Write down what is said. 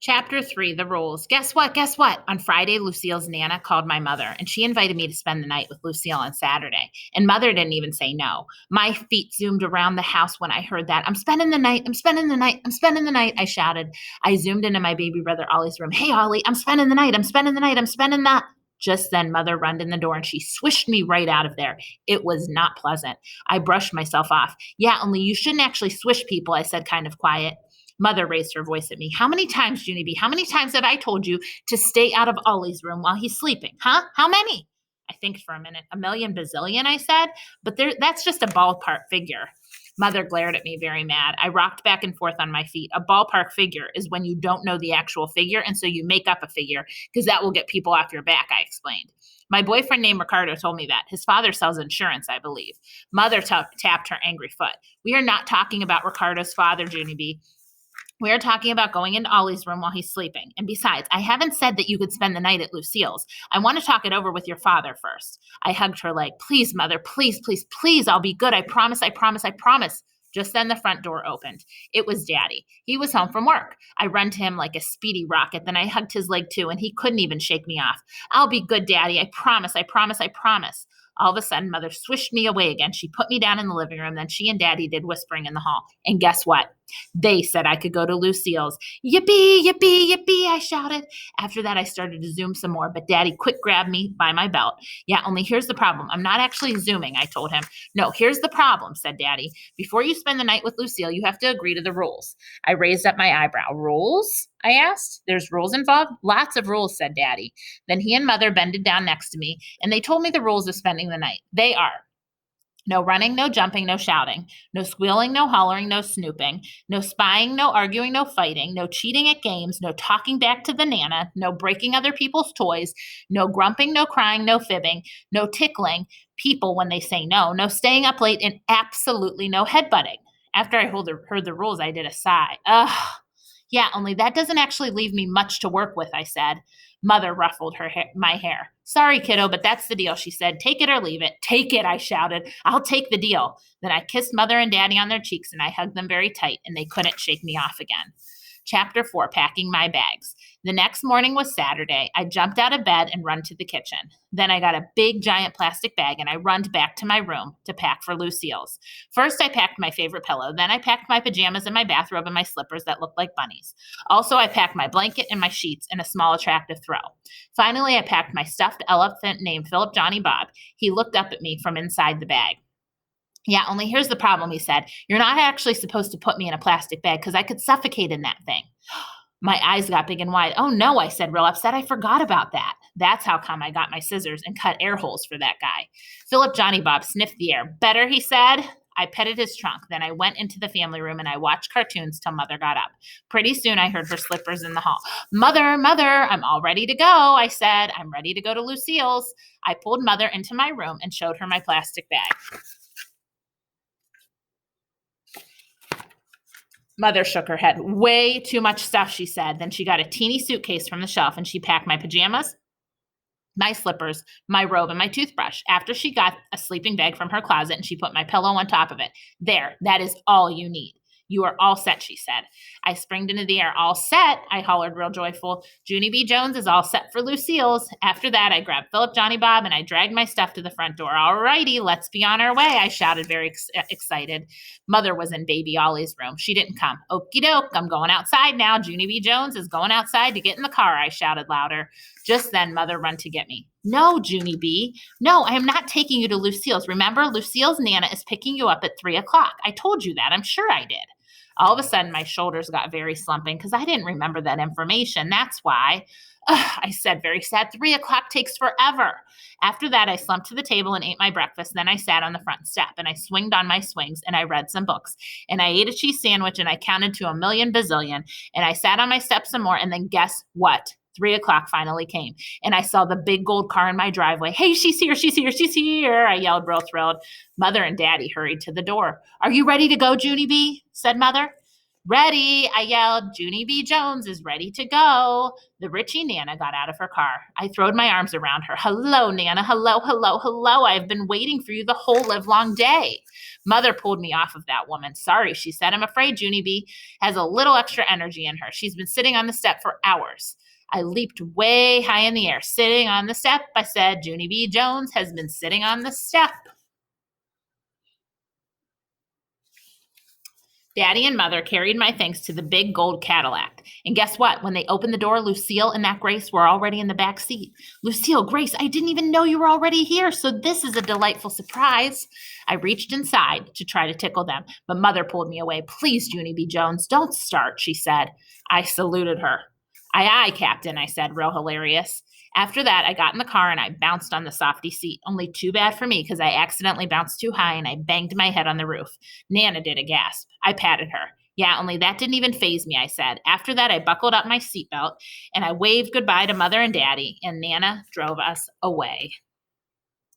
Chapter 3, The Rules. Guess what? Guess what? On Friday, Lucille's Nana called my mother, and she invited me to spend the night with Lucille on Saturday. And Mother didn't even say no. My feet zoomed around the house when I heard that. I'm spending the night. I'm spending the night. I'm spending the night, I shouted. I zoomed into my baby brother Ollie's room. Hey, Ollie, I'm spending the night. I'm spending the night. I'm spending that. Just then, Mother runned in the door and she swished me right out of there. It was not pleasant. I brushed myself off. Yeah, only you shouldn't actually swish people, I said, kind of quiet. Mother raised her voice at me. How many times, Junie B? How many times have I told you to stay out of Ollie's room while he's sleeping? Huh? How many? I think for a minute. A million bazillion, I said. But that's just a ballpark figure. Mother glared at me very mad. I rocked back and forth on my feet. A ballpark figure is when you don't know the actual figure, and so you make up a figure because that will get people off your back, I explained. My boyfriend named Ricardo told me that. His father sells insurance, I believe. Mother tapped her angry foot. We are not talking about Ricardo's father, Junie B. We are talking about going into Ollie's room while he's sleeping. And besides, I haven't said that you could spend the night at Lucille's. I want to talk it over with your father first. I hugged her leg. Please, Mother, please, please, please, I'll be good. I promise, I promise, I promise. Just then the front door opened. It was Daddy. He was home from work. I ran to him like a speedy rocket. Then I hugged his leg too, and he couldn't even shake me off. I'll be good, Daddy. I promise, I promise, I promise. All of a sudden, Mother swished me away again. She put me down in the living room. Then she and Daddy did whispering in the hall. And guess what? They said I could go to Lucille's. Yippee, yippee, yippee, I shouted. After that, I started to zoom some more, but Daddy quick grabbed me by my belt. Yeah, only here's the problem. I'm not actually zooming, I told him. No, here's the problem, said Daddy. Before you spend the night with Lucille, you have to agree to the rules. I raised up my eyebrow. Rules? I asked. There's rules involved? Lots of rules, said Daddy. Then he and Mother bended down next to me, and they told me the rules of spending the night. They are: no running, no jumping, no shouting, no squealing, no hollering, no snooping, no spying, no arguing, no fighting, no cheating at games, no talking back to the Nana, no breaking other people's toys, no grumping, no crying, no fibbing, no tickling people when they say no, no staying up late, and absolutely no headbutting. After I heard the rules, I did a sigh. Ugh. Yeah, only that doesn't actually leave me much to work with, I said. Mother ruffled my hair. Sorry, kiddo, but that's the deal, she said. Take it or leave it. Take it, I shouted. I'll take the deal. Then I kissed Mother and Daddy on their cheeks, and I hugged them very tight, and they couldn't shake me off again. Chapter 4, Packing My Bags. The next morning was Saturday. I jumped out of bed and run to the kitchen. Then I got a big, giant plastic bag, and I runned back to my room to pack for Lucille's. First, I packed my favorite pillow. Then I packed my pajamas and my bathrobe and my slippers that looked like bunnies. Also, I packed my blanket and my sheets in a small, attractive throw. Finally, I packed my stuffed elephant named Philip Johnny Bob. He looked up at me from inside the bag. Yeah, only here's the problem, he said. You're not actually supposed to put me in a plastic bag because I could suffocate in that thing. My eyes got big and wide. Oh, no, I said, real upset. I forgot about that. That's how come I got my scissors and cut air holes for that guy. Philip Johnny Bob sniffed the air. Better, he said. I petted his trunk. Then I went into the family room and I watched cartoons till Mother got up. Pretty soon I heard her slippers in the hall. Mother, Mother, I'm all ready to go, I said. I'm ready to go to Lucille's. I pulled Mother into my room and showed her my plastic bag. Mother shook her head. Way too much stuff, she said. Then she got a teeny suitcase from the shelf and she packed my pajamas, my slippers, my robe, and my toothbrush. After she got a sleeping bag from her closet and she put my pillow on top of it. There, that is all you need. You are all set, she said. I springed into the air. All set, I hollered real joyful. Junie B. Jones is all set for Lucille's. After that, I grabbed Philip Johnny Bob and I dragged my stuff to the front door. All righty, let's be on our way, I shouted very excited. Mother was in baby Ollie's room. She didn't come. Okie doke, I'm going outside now. Junie B. Jones is going outside to get in the car, I shouted louder. Just then, Mother ran to get me. No, Junie B. No, I am not taking you to Lucille's. Remember, Lucille's Nana is picking you up at 3 o'clock. I told you that. I'm sure I did. All of a sudden, my shoulders got very slumping because I didn't remember that information. That's why. I said, very sad. 3 o'clock takes forever. After that, I slumped to the table and ate my breakfast. Then I sat on the front step and I swinged on my swings and I read some books. And I ate a cheese sandwich and I counted to a million bazillion. And I sat on my step some more. And then guess what? 3 o'clock finally came, and I saw the big gold car in my driveway. Hey, she's here, she's here, she's here, I yelled real thrilled. Mother and Daddy hurried to the door. Are you ready to go, Junie B? Said Mother. Ready, I yelled. Junie B. Jones is ready to go. The Richie Nana got out of her car. I throwed my arms around her. Hello, Nana. Hello, hello, hello. I've been waiting for you the whole livelong day. Mother pulled me off of that woman. Sorry, she said. I'm afraid Junie B. has a little extra energy in her. She's been sitting on the step for hours. I leaped way high in the air. Sitting on the step, I said, Junie B. Jones has been sitting on the step. Daddy and Mother carried my things to the big gold Cadillac. And guess what? When they opened the door, Lucille and that Grace were already in the back seat. Lucille, Grace, I didn't even know you were already here, so this is a delightful surprise. I reached inside to try to tickle them, but Mother pulled me away. Please, Junie B. Jones, don't start, she said. I saluted her. Aye, aye, Captain, I said, real hilarious. After that, I got in the car and I bounced on the softy seat. Only too bad for me because I accidentally bounced too high and I banged my head on the roof. Nana did a gasp. I patted her. Yeah, only that didn't even faze me, I said. After that, I buckled up my seatbelt and I waved goodbye to Mother and Daddy, and Nana drove us away.